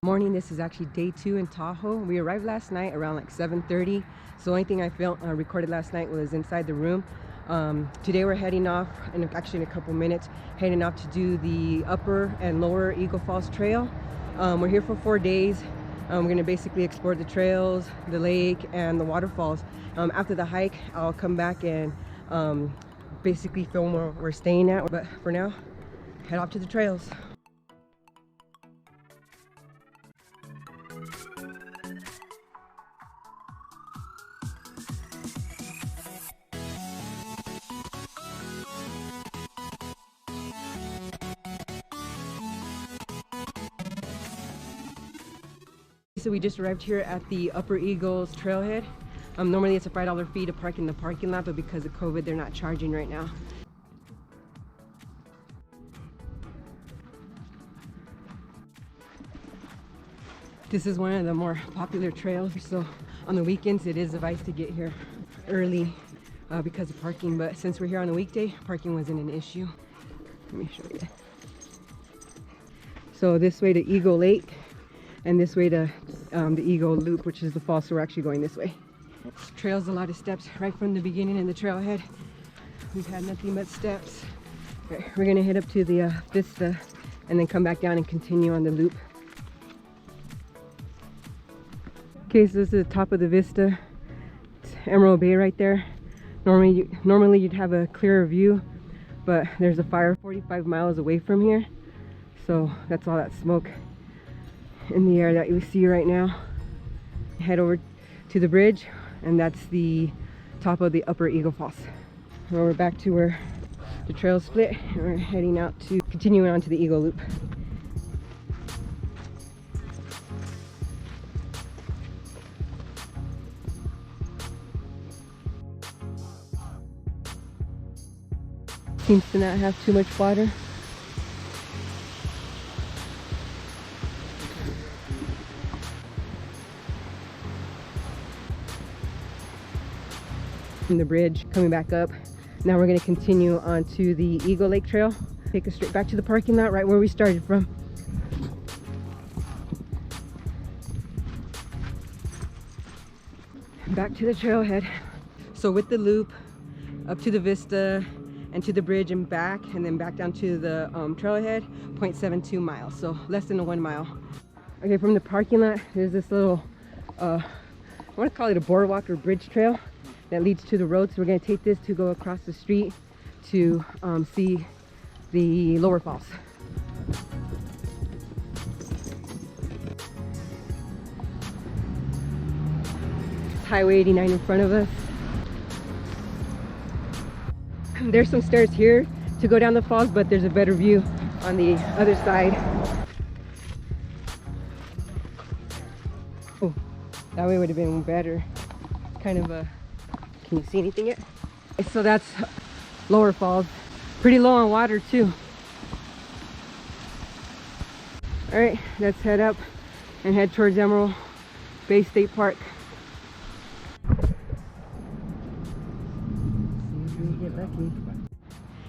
Morning, this is actually day 2 in Tahoe. We arrived last night around like 7:30. So the only thing I recorded last night was inside the room. Today we're heading off, and actually in a couple minutes, heading off to do the upper and lower Eagle Falls trail. We're here for 4 days. We're gonna basically explore the trails, the lake, and the waterfalls. After the hike, I'll come back and basically film where we're staying at. But for now, head off to the trails. So we just arrived here at the Upper Eagles trailhead. Normally it's a $5 fee to park in the parking lot, but because of COVID, they're not charging right now. This is one of the more popular trails, so on the weekends it is advised to get here early because of parking, but since we're here on a weekday, parking wasn't an issue. Let me show you. So this way to Eagle Lake, and this way to the Eagle Loop, which is the falls, so we're actually going this way. Trail's a lot of steps right from the beginning in the trailhead. We've had nothing but steps. Okay, we're gonna head up to the Vista and then come back down and continue on the loop. Okay, so this is the top of the Vista. It's Emerald Bay right there. Normally you'd have a clearer view, but there's a fire 45 miles away from here, so that's all that smoke in the air that you see right now. Head over to the bridge, and that's the top of the Upper Eagle Falls. Now we're back to where the trail split, and we're heading out to continuing on to the Eagle Loop. Seems to not have too much water. From the bridge, coming back up. Now we're going to continue on to the Eagle Lake Trail. Take us straight back to the parking lot, right where we started from. Back to the trailhead. So with the loop, up to the Vista and to the bridge and back, and then back down to the trailhead, 0.72 miles, so less than 1 mile. Okay, from the parking lot, there's this little, I want to call it a boardwalk or bridge trail that leads to the road. So we're going to take this to go across the street to see the lower falls. Highway 89 in front of us. There's some stairs here to go down the falls, but there's a better view on the other side. Oh, that way would have been better. Kind of a, can you see anything yet? So that's lower falls. Pretty low on water too. All right, let's head up and head towards Emerald Bay State Park.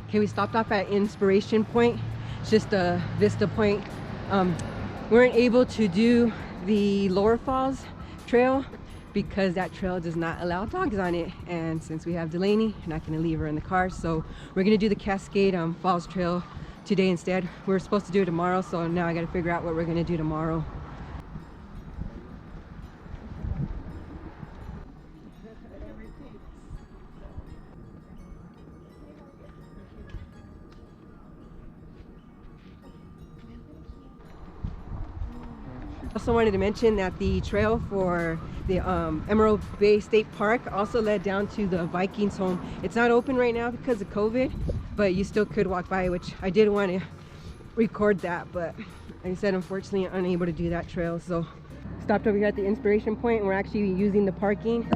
Okay, we stopped off at Inspiration Point. It's just a Vista point. We weren't able to do the lower falls trail because that trail does not allow dogs on it, and since we have Delaney, we're not going to leave her in the car, so we're going to do the Cascade Falls trail today instead. We were supposed to do it tomorrow, so now I got to figure out what we're going to do tomorrow. Also wanted to mention that the trail for the Emerald Bay State Park also led down to the Vikings home. It's not open right now because of COVID, but you still could walk by, which I did want to record that, but like I said, unfortunately unable to do that trail. So stopped over here at the Inspiration Point, and we're actually using the parking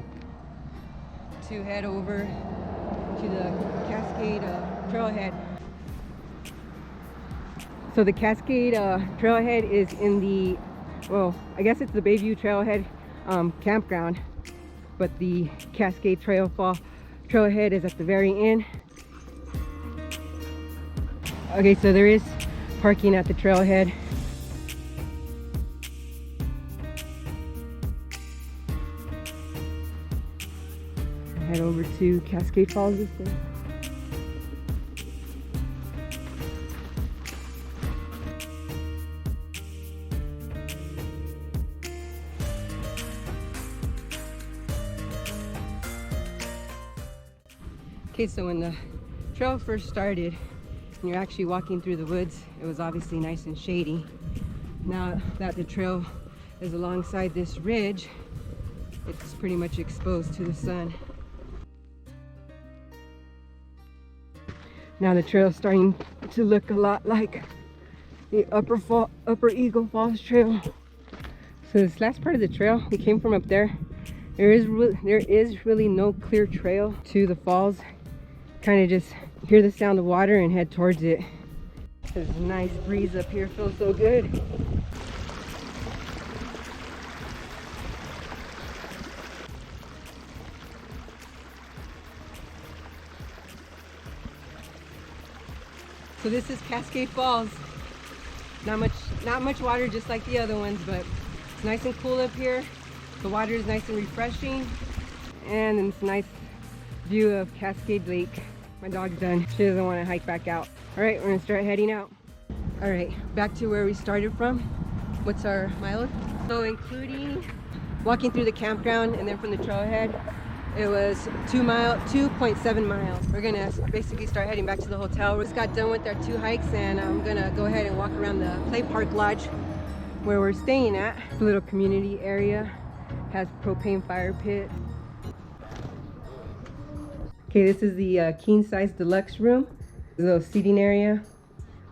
to head over to the Cascade trailhead. So the Cascade trailhead is in the, well, I guess it's the Bayview Trailhead campground, but the Cascade trailhead is at the very end. Okay, so there is parking at the trailhead. head over to Cascade Falls this day. Okay, so when the trail first started and you're actually walking through the woods, it was obviously nice and shady. Now that the trail is alongside this ridge, it's pretty much exposed to the sun. Now the trail is starting to look a lot like the Upper Eagle Falls Trail. So this last part of the trail, we came from up there. There is really no clear trail to the falls. Kind of just hear the sound of water and head towards it. There's a nice breeze up here, feels so good. So this is Cascade Falls. Not much water, just like the other ones, but it's nice and cool up here. The water is nice and refreshing, and it's a nice view of Cascade Lake. My dog's done. She doesn't want to hike back out. All right, we're gonna start heading out. All right, back to where we started from. What's our mileage? So including walking through the campground and then from the trailhead, it was 2.7 miles. We're gonna basically start heading back to the hotel. We just got done with our 2 hikes, and I'm gonna go ahead and walk around the Play Park Lodge where we're staying at. The little community area has propane fire pit. Okay, this is the king size deluxe room. There's a little seating area,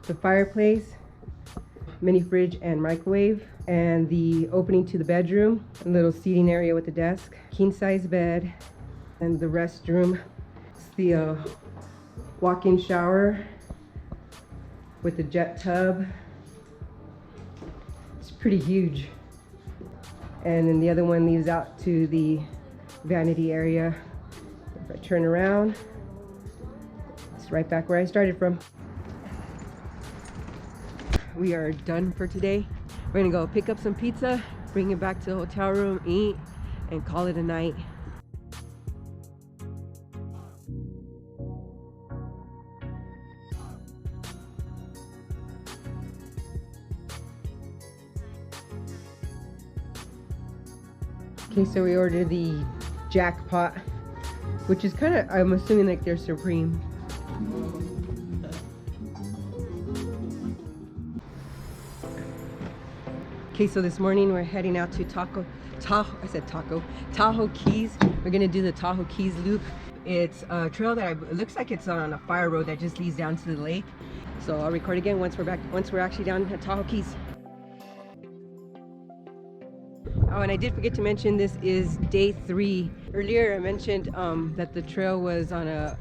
the fireplace, mini fridge and microwave, and the opening to the bedroom, a little seating area with a desk, king size bed, and the restroom. It's the walk-in shower with the jet tub. It's pretty huge. And then the other one leads out to the vanity area. If I turn around, it's right back where I started from. We are done for today. We're gonna go pick up some pizza, bring it back to the hotel room, eat, and call it a night. Okay, so we ordered the jackpot, which is kind of, I'm assuming like they're supreme. Okay, so this morning we're heading out to Tahoe Keys. We're gonna do the Tahoe Keys loop. It's a trail that it looks like it's on a fire road that just leads down to the lake. So I'll record again once we're actually down at Tahoe Keys. Oh, and I did forget to mention this is day 3. Earlier I mentioned that the trail was on a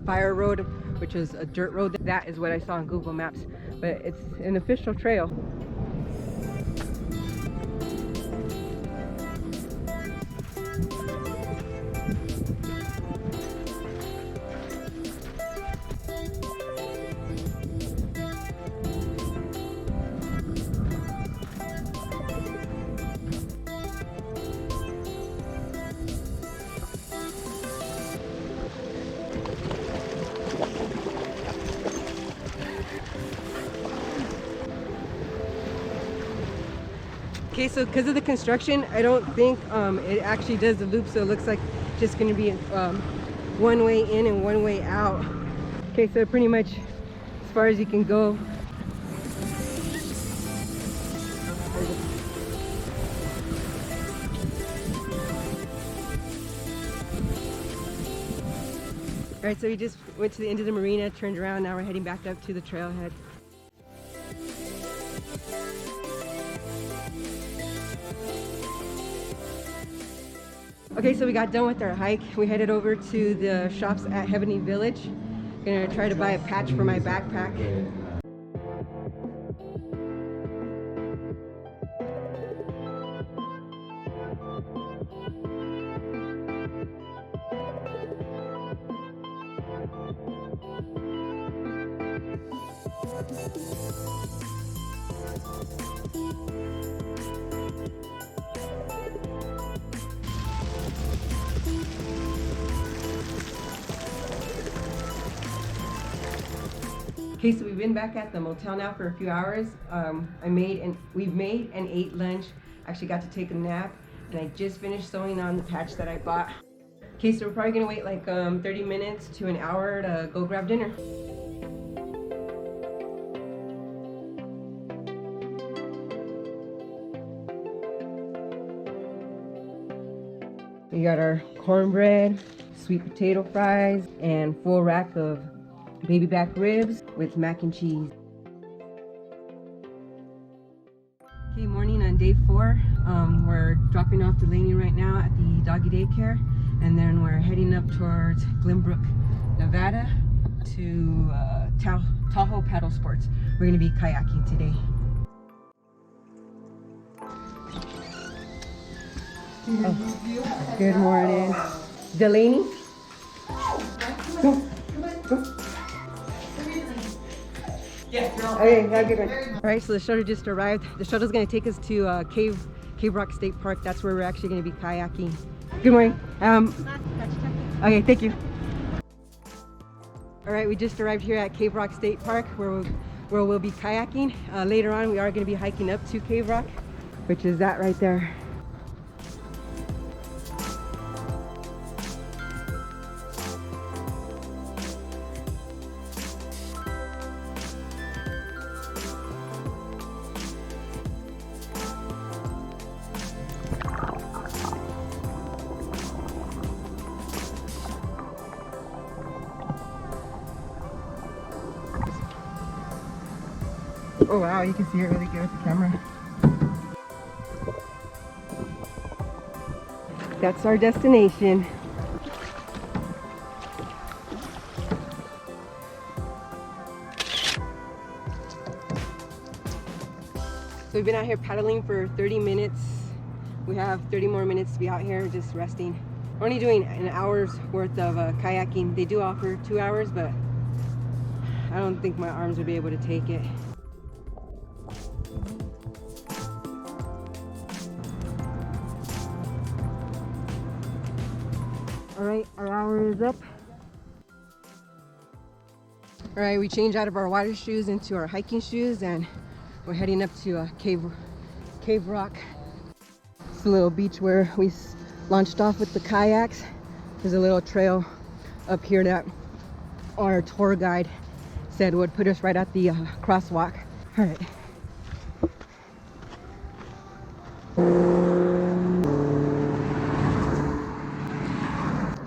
fire road, which is a dirt road. That is what I saw on Google Maps, but it's an official trail. Okay, so because of the construction, I don't think it actually does the loop, so it looks like just going to be one way in and one way out. Okay, so pretty much as far as you can go. All right, so we just went to the end of the marina, turned around, now we're heading back up to the trailhead. Okay, so we got done with our hike. We headed over to the shops at Heavenly Village. Gonna try to buy a patch for my backpack. Okay, so we've been back at the motel now for a few hours. We've made and ate lunch. Actually got to take a nap, and I just finished sewing on the patch that I bought. Okay, so we're probably gonna wait like 30 minutes to an hour to go grab dinner. We got our cornbread, sweet potato fries, and full rack of baby back ribs with mac and cheese. Okay, morning on day 4. We're dropping off Delaney right now at the doggy daycare, and then we're heading up towards Glenbrook, Nevada to Tahoe Paddle Sports. We're gonna be kayaking today. Oh, good morning. Delaney? Go. Go. Yeah, okay, have a good one. All right, so the shuttle just arrived. The shuttle's gonna take us to Cave Rock State Park. That's where we're actually gonna be kayaking. Good morning. Okay, thank you. All right, we just arrived here at Cave Rock State Park where we'll be kayaking. Later on, we are gonna be hiking up to Cave Rock, which is that right there. Oh wow, you can see it really good with the camera. That's our destination. So we've been out here paddling for 30 minutes. We have 30 more minutes to be out here just resting. We're only doing an hour's worth of kayaking. They do offer 2 hours, but I don't think my arms would be able to take it. All right, our hour is up. All right, we changed out of our water shoes into our hiking shoes, and we're heading up to Cave Rock. It's a little beach where we launched off with the kayaks. There's a little trail up here that our tour guide said would put us right at the crosswalk. All right.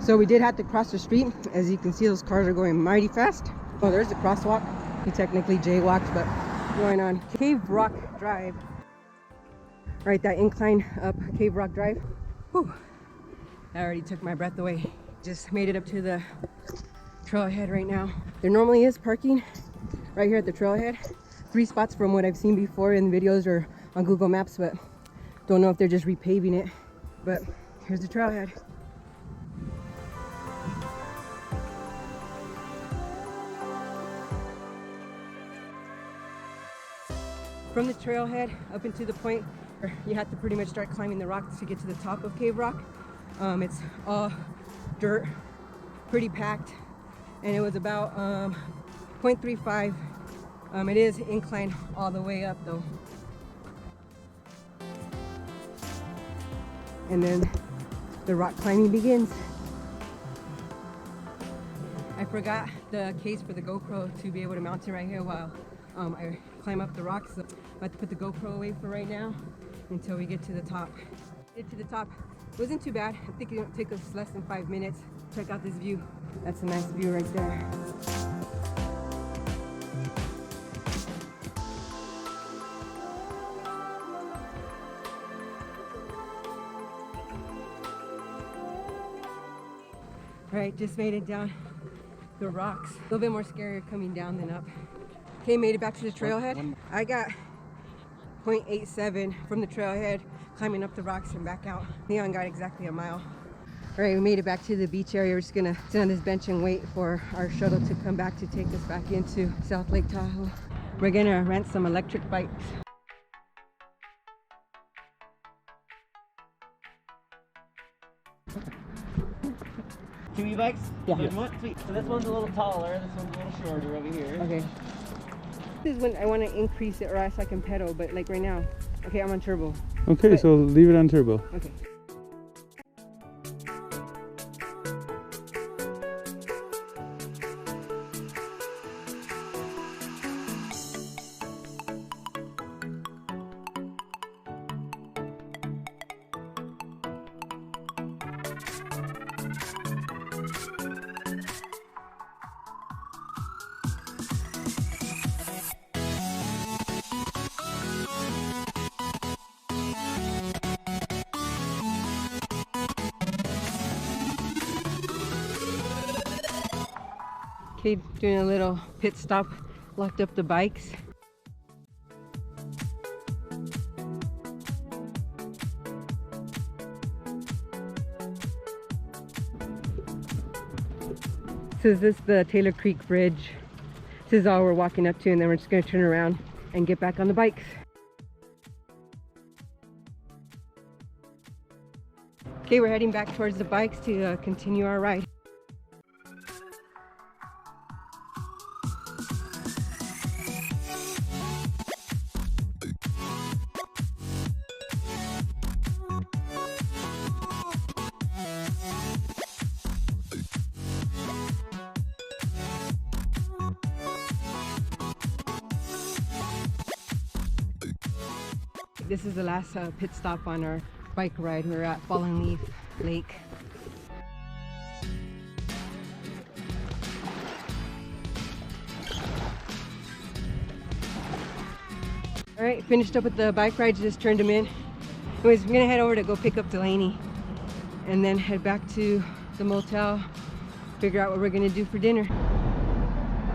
So we did have to cross the street. As you can see, those cars are going mighty fast. Oh, there's the crosswalk. We technically jaywalked, but going on Cave Rock Drive. Right, that incline up Cave Rock Drive. Whew. That already took my breath away. Just made it up to the trailhead right now. There normally is parking right here at the trailhead. 3 spots from what I've seen before in videos or on Google Maps, but don't know if they're just repaving it. But here's the trailhead. From the trailhead up into the point where you have to pretty much start climbing the rocks to get to the top of Cave Rock. It's all dirt, pretty packed, and it was about 0.35. It is inclined all the way up though. And then the rock climbing begins. I forgot the case for the GoPro to be able to mount it right here while I climb up the rocks. So I have to put the GoPro away for right now until we get to the top. Get to the top. It wasn't too bad. I think it'll take us less than 5 minutes. Check out this view. That's a nice view right there. All right, just made it down the rocks. A little bit more scary coming down than up. Okay, made it back to the trailhead. I got 0.87 from the trailhead, climbing up the rocks and back out. Leon got exactly a mile. All right, we made it back to the beach area. We're just gonna sit on this bench and wait for our shuttle to come back to take us back into South Lake Tahoe. We're gonna rent some electric bikes. Two e-bikes? Yeah. Sweet. So this one's a little taller, this one's a little shorter over here. Okay. This is when I want to increase it or else I can pedal, but like right now. Okay, I'm on turbo. Okay, but, so leave it on turbo. Okay. Okay, doing a little pit stop, locked up the bikes. So is this the Taylor Creek Bridge? This is all we're walking up to, and then we're just gonna turn around and get back on the bikes. Okay, we're heading back towards the bikes to continue our ride. This is the last pit stop on our bike ride. We're at Fallen Leaf Lake. All right, finished up with the bike rides, just turned them in. Anyways, we're gonna head over to go pick up Delaney and then head back to the motel, figure out what we're gonna do for dinner.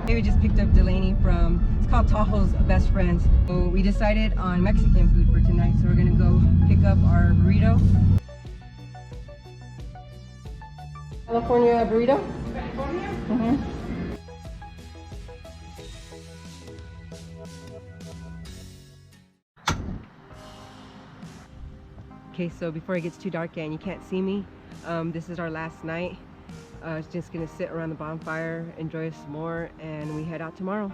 We just picked up Delaney from, it's called Tahoe's Best Friends. So we decided on Mexican food for tonight, so we're gonna go pick up our burrito. California burrito? California? Mm-hmm. Okay, so before it gets too dark and you can't see me, this is our last night. Just gonna sit around the bonfire, enjoy some more, and we head out tomorrow.